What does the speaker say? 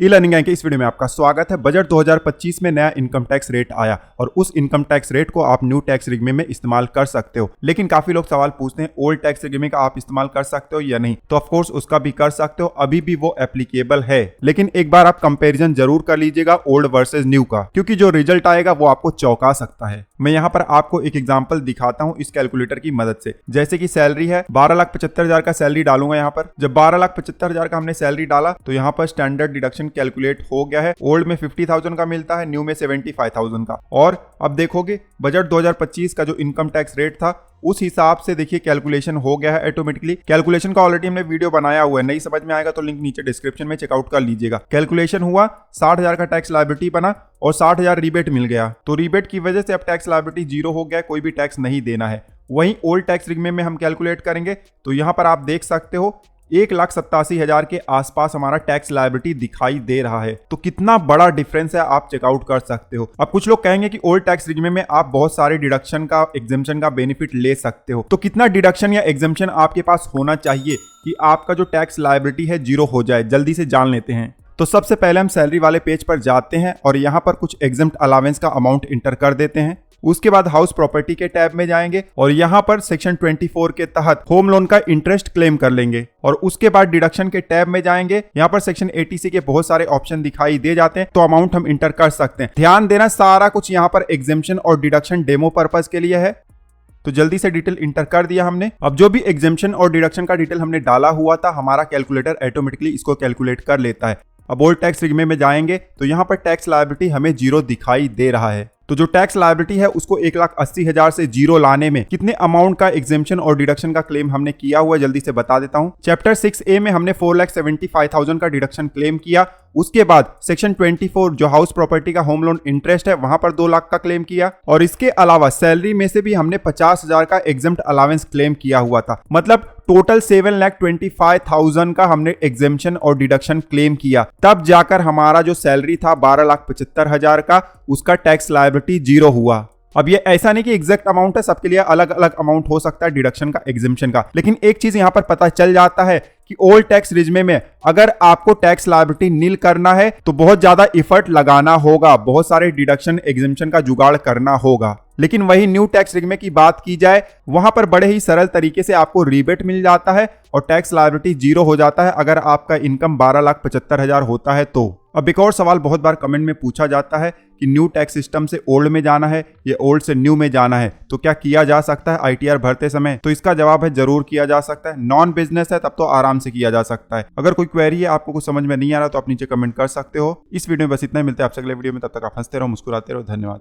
E learning के इस video में आपका स्वागत है। बजट 2025 में नया इनकम टैक्स रेट आया और उस इनकम टैक्स रेट को आप न्यू टैक्स रिगिंग में इस्तेमाल कर सकते हो। लेकिन काफी लोग सवाल पूछते हैं ओल्ड टैक्स रिगिंग का आप इस्तेमाल कर सकते हो या नहीं। तो ऑफ कोर्स उसका भी कर सकते हो, अभी भी वो एप्लीकेबल है। लेकिन एक बार आप कंपैरिजन जरूर कर लीजिएगा ओल्ड वर्सेज न्यू का, क्योंकि जो रिजल्ट आएगा वो आपको चौंका सकता है। मैं यहाँ पर आपको एक एग्जाम्पल दिखाता हूँ इस कैलकुलेटर की मदद से। जैसे कि सैलरी है 12,75,000 का सैलरी डालूंगा यहाँ पर। जब 12,75,000 का हमने सैलरी डाला तो यहाँ पर स्टैंडर्ड डिडक्शन कैलकुलेट हो गया है। ओल्ड में 50,000 का मिलता है, न्यू में 75,000 का। और अब देखोगे बजट 2025 का जो इनकम टैक्स रेट था उस हिसाब से देखिए कैलकुलेशन हो गया है ऑटोमेटिकली। कैलकुलेशन का ऑलरेडी हमने वीडियो बनाया हुआ है, नहीं समझ में आएगा तो लिंक नीचे डिस्क्रिप्शन में चेकआउट कर लीजिएगा। कैलकुलेशन हुआ 60,000 का टैक्स लायबिलिटी बना और 60,000 रिबेट मिल गया। तो रिबेट की वजह से अब टैक्स लायबिलिटी जीरो हो गया, कोई भी टैक्स नहीं देना है। वहीं ओल्ड टैक्स रिगिंग में हम कैलकुलेट करेंगे तो यहाँ पर आप देख सकते हो 1,87,000 के आसपास हमारा टैक्स लायबिलिटी दिखाई दे रहा है। तो कितना बड़ा डिफरेंस है आप चेकआउट कर सकते हो। अब कुछ लोग कहेंगे कि ओल्ड टैक्स रिगिंग में आप बहुत सारे डिडक्शन का एग्जेम्पशन का बेनिफिट ले सकते हो। तो कितना डिडक्शन या एग्जेम्पशन आपके पास होना चाहिए कि आपका जो टैक्स लायबिलिटी है जीरो हो जाए, जल्दी से जान लेते हैं। तो सबसे पहले हम सैलरी वाले पेज पर जाते हैं और यहाँ पर कुछ एग्जेम्प्ट अलावेंस का अमाउंट इंटर कर देते हैं। उसके बाद हाउस प्रॉपर्टी के टैब में जाएंगे और यहाँ पर सेक्शन 24 के तहत होम लोन का इंटरेस्ट क्लेम कर लेंगे। और उसके बाद डिडक्शन के टैब में जाएंगे, यहाँ पर सेक्शन 80C के बहुत सारे ऑप्शन दिखाई दे जाते हैं, तो अमाउंट हम इंटर कर सकते हैं। ध्यान देना सारा कुछ यहाँ पर एग्जेम्पशन और डिडक्शन डेमो पर्पज के लिए है। तो जल्दी से डिटेल इंटर कर दिया हमने। अब जो भी एग्जेम्पशन और डिडक्शन का डिटेल हमने डाला हुआ था हमारा कैलकुलेटर ऑटोमेटिकली इसको कैलकुलेट कर लेता है। अब ओल्ड टैक्स रिगिंग में जाएंगे तो यहाँ पर टैक्स लायबिलिटी हमें जीरो दिखाई दे रहा है। तो जो टैक्स लायबिलिटी है उसको 1,80,000 से जीरो लाने में कितने अमाउंट का एग्जेम्पशन और डिडक्शन का क्लेम हमने किया हुआ है जल्दी से बता देता हूं। चैप्टर 6A में हमने 4,75,000 का डिडक्शन क्लेम किया। उसके बाद सेक्शन 24 जो हाउस प्रॉपर्टी का होम लोन इंटरेस्ट है वहां पर 2 लाख का क्लेम किया। और इसके अलावा सैलरी में से भी हमने 50,000 का एग्जेम्प्ट अलावेंस क्लेम किया हुआ था। मतलब टोटल 7,25,000 का हमने एग्जेम्पशन और डिडक्शन क्लेम किया। तब जाकर हमारा जो सैलरी था 12,75,000 का, उसका टैक्स लायबिलिटी जीरो हुआ। अब ये ऐसा नहीं कि एग्जैक्ट अमाउंट है, सबके लिए अलग अलग अमाउंट हो सकता है डिडक्शन का, एग्जेम्पशन का। लेकिन एक चीज यहां पर पता चल जाता है कि ओल्ड टैक्स रिजिम में अगर आपको टैक्स लायबिलिटी नील करना है तो बहुत ज्यादा इफर्ट लगाना होगा, बहुत सारे डिडक्शन एग्जेम्पशन का जुगाड़ करना होगा। लेकिन वही न्यू टैक्स रिजिम की बात की जाए वहां पर बड़े ही सरल तरीके से आपको रिबेट मिल जाता है और टैक्स लायबिलिटी जीरो हो जाता है अगर आपका इनकम 12,75,000 होता है तो। अब एक और सवाल बहुत बार कमेंट में पूछा जाता है कि न्यू टैक्स सिस्टम से ओल्ड में जाना है या ओल्ड से न्यू में जाना है, तो क्या किया जा सकता है ITR भरते समय? तो इसका जवाब है जरूर किया जा सकता है। नॉन बिजनेस है तब तो आराम से किया जा सकता है। अगर कोई क्वेरी है, आपको कुछ समझ में नहीं आ रहा तो आप नीचे कमेंट कर सकते हो। इस वीडियो में बस इतना ही, मिलते हैं आपसे अगले वीडियो में। तब तक आप हंसते रहो, मुस्कुराते रहो। धन्यवाद।